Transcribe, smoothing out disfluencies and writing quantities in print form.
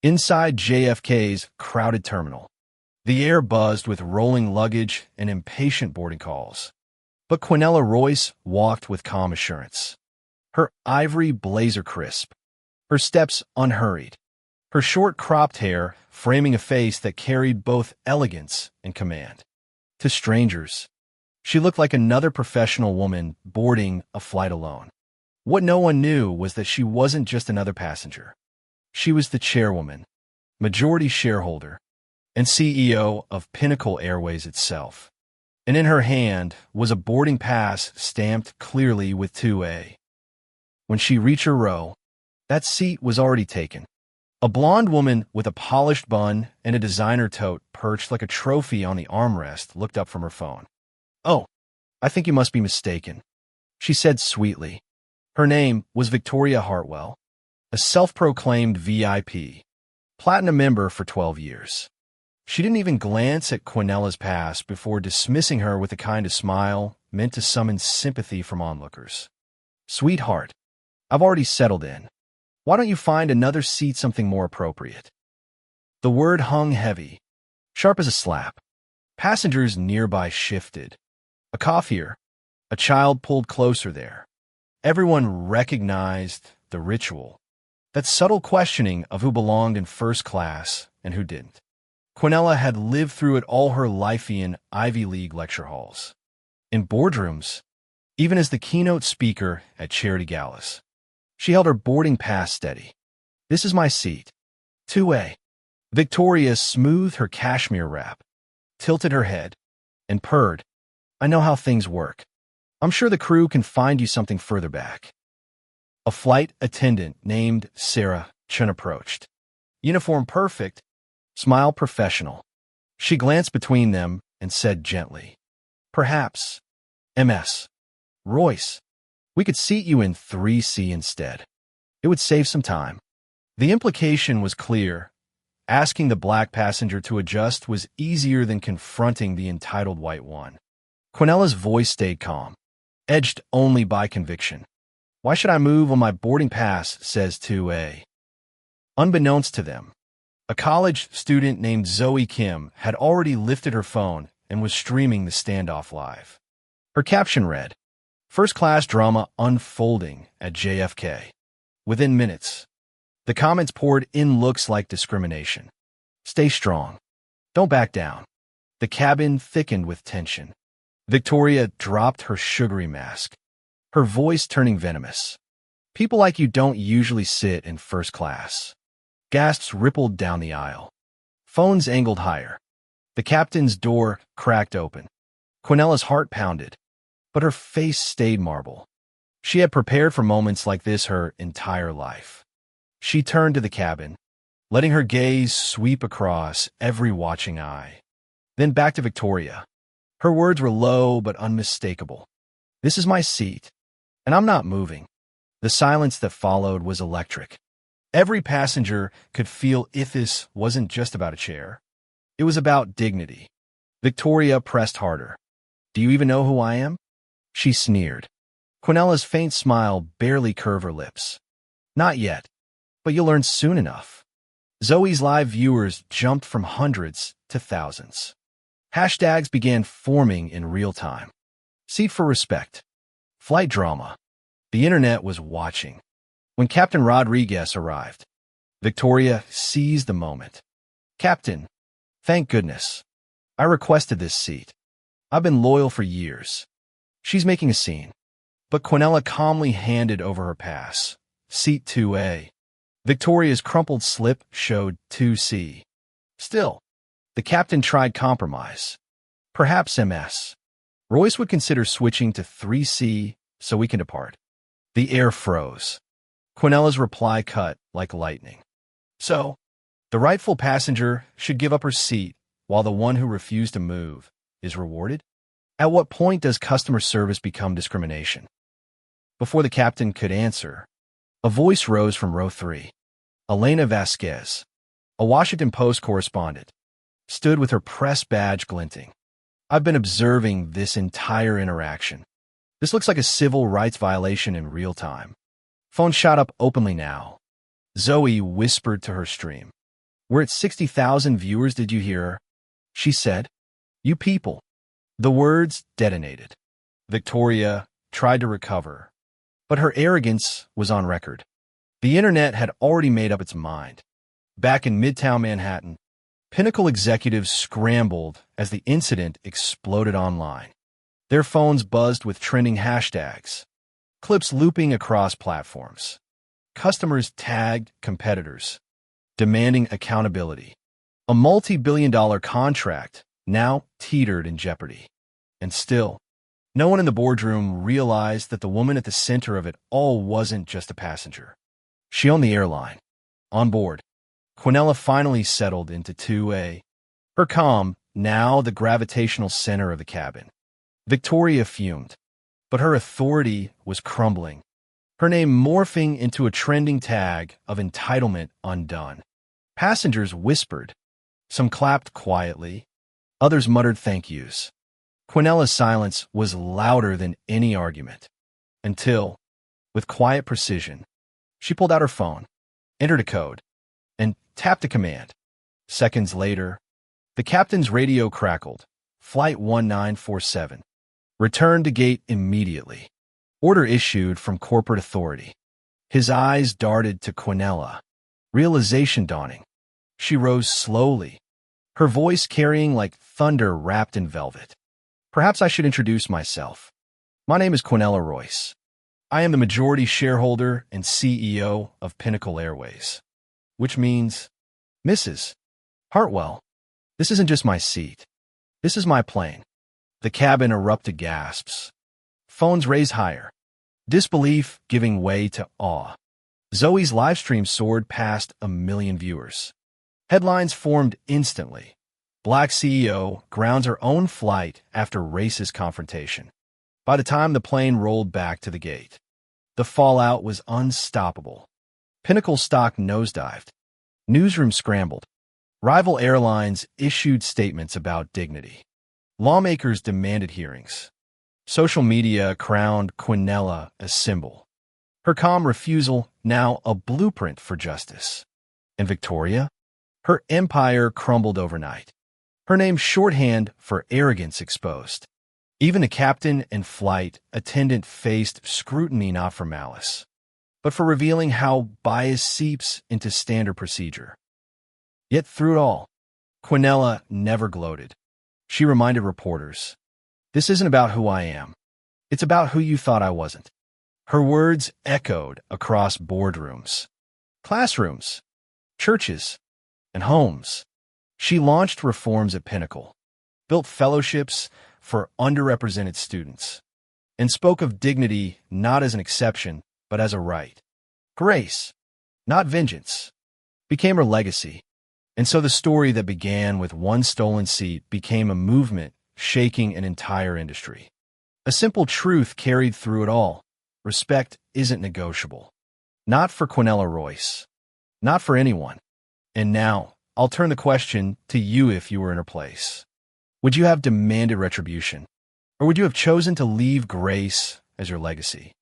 Inside JFK's crowded terminal, the air buzzed with rolling luggage and impatient boarding calls. But Quinella Royce walked with calm assurance. Her ivory blazer crisp, her steps unhurried, her short cropped hair framing a face that carried both elegance and command. To strangers, she looked like another professional woman boarding a flight alone. What no one knew was that she wasn't just another passenger. She was the chairwoman, majority shareholder, and CEO of Pinnacle Airways itself. And in her hand was a boarding pass stamped clearly with 2A. When she reached her row, that seat was already taken. A blonde woman with a polished bun and a designer tote perched like a trophy on the armrest looked up from her phone. "Oh, I think you must be mistaken," she said sweetly. Her name was Victoria Hartwell, a self-proclaimed VIP, platinum member for 12 years. She didn't even glance at Quinella's pass before dismissing her with a kind of smile meant to summon sympathy from onlookers. "Sweetheart, I've already settled in. Why don't you find another seat something more appropriate?" The word hung heavy, sharp as a slap. Passengers nearby shifted. A cough here. A child pulled closer there. Everyone recognized the ritual. That subtle questioning of who belonged in first class and who didn't. Quinella had lived through it all her life in Ivy League lecture halls, in boardrooms, even as the keynote speaker at charity galas. She held her boarding pass steady. "This is my seat. 2A. Victoria smoothed her cashmere wrap, tilted her head, and purred. "I know how things work. I'm sure the crew can find you something further back." A flight attendant named Sarah Chun approached. Uniform perfect, smile professional. She glanced between them and said gently, "Perhaps, Ms. Royce, we could seat you in 3C instead. It would save some time." The implication was clear. Asking the black passenger to adjust was easier than confronting the entitled white one. Quinella's voice stayed calm, edged only by conviction. "Why should I move when my boarding pass says 2A? Unbeknownst to them, a college student named Zoe Kim had already lifted her phone and was streaming the standoff live. Her caption read, "First-class drama unfolding at JFK." Within minutes, the comments poured in looks like discrimination. "Stay strong. Don't back down." The cabin thickened with tension. Victoria dropped her sugary mask, her voice turning venomous. "People like you don't usually sit in first class." Gasps rippled down the aisle. Phones angled higher. The captain's door cracked open. Quinella's heart pounded, but her face stayed marble. She had prepared for moments like this her entire life. She turned to the cabin, letting her gaze sweep across every watching eye. Then back to Victoria. Her words were low but unmistakable. "This is my seat, and I'm not moving." The silence that followed was electric. Every passenger could feel this wasn't just about a chair. It was about dignity. Victoria pressed harder. "Do you even know who I am?" She sneered. Quinella's faint smile barely curved her lips. "Not yet, but you'll learn soon enough." Zoe's live viewers jumped from hundreds to thousands. Hashtags began forming in real time. Seat for respect. Flight drama. The internet was watching. When Captain Rodriguez arrived, Victoria seized the moment. "Captain, thank goodness. I requested this seat. I've been loyal for years." She's making a scene. But Quinella calmly handed over her pass. Seat 2A. Victoria's crumpled slip showed 2C. Still, the captain tried compromise. "Perhaps Ms. Royce would consider switching to 3C so we can depart." The air froze. Quinella's reply cut like lightning. "So, the rightful passenger should give up her seat while the one who refused to move is rewarded? At what point does customer service become discrimination?" Before the captain could answer, a voice rose from row 3. Elena Vasquez, a Washington Post correspondent, stood with her press badge glinting. "I've been observing this entire interaction. This looks like a civil rights violation in real time." Phone shot up openly now. Zoe whispered to her stream. "We're at 60,000 viewers, did you hear?" she said. "You people." The words detonated. Victoria tried to recover, but her arrogance was on record. The internet had already made up its mind. Back in Midtown Manhattan, Pinnacle executives scrambled as the incident exploded online. Their phones buzzed with trending hashtags, clips looping across platforms. Customers tagged competitors, demanding accountability. A multi-billion-dollar contract now teetered in jeopardy. And still, no one in the boardroom realized that the woman at the center of it all wasn't just a passenger. She owned the airline. On board, Quinella finally settled into 2A. Her calm, now the gravitational center of the cabin. Victoria fumed, but her authority was crumbling, her name morphing into a trending tag of entitlement undone. Passengers whispered. Some clapped quietly. Others muttered thank yous. Quinella's silence was louder than any argument. Until, with quiet precision, she pulled out her phone, entered a code, and tapped a command. Seconds later, the captain's radio crackled. Flight 1947. Return to gate immediately. Order issued from corporate authority. His eyes darted to Quinella. Realization dawning. She rose slowly, her voice carrying like thunder wrapped in velvet. "Perhaps I should introduce myself. My name is Quinella Royce. I am the majority shareholder and CEO of Pinnacle Airways." Which means, "Mrs. Hartwell, this isn't just my seat. This is my plane." The cabin erupted gasps. Phones raised higher, disbelief giving way to awe. Zoe's livestream soared past 1 million viewers. Headlines formed instantly. Black CEO grounds her own flight after racist confrontation. By the time the plane rolled back to the gate, the fallout was unstoppable. Pinnacle stock nosedived. Newsrooms scrambled. Rival airlines issued statements about dignity. Lawmakers demanded hearings. Social media crowned Quinella a symbol. Her calm refusal now a blueprint for justice. And Victoria? Her empire crumbled overnight. Her name shorthand for arrogance exposed. Even the captain and flight attendant faced scrutiny not for malice, but for revealing how bias seeps into standard procedure. Yet through it all, Quinella never gloated. She reminded reporters, "This isn't about who I am. It's about who you thought I wasn't." Her words echoed across boardrooms, classrooms, churches, and homes. She launched reforms at Pinnacle, built fellowships for underrepresented students, and spoke of dignity not as an exception, but as a right. Grace, not vengeance, became her legacy. And so the story that began with one stolen seat became a movement shaking an entire industry. A simple truth carried through it all. Respect isn't negotiable. Not for Quinella Royce. Not for anyone. And now, I'll turn the question to you if you were in her place. Would you have demanded retribution? Or would you have chosen to leave grace as your legacy?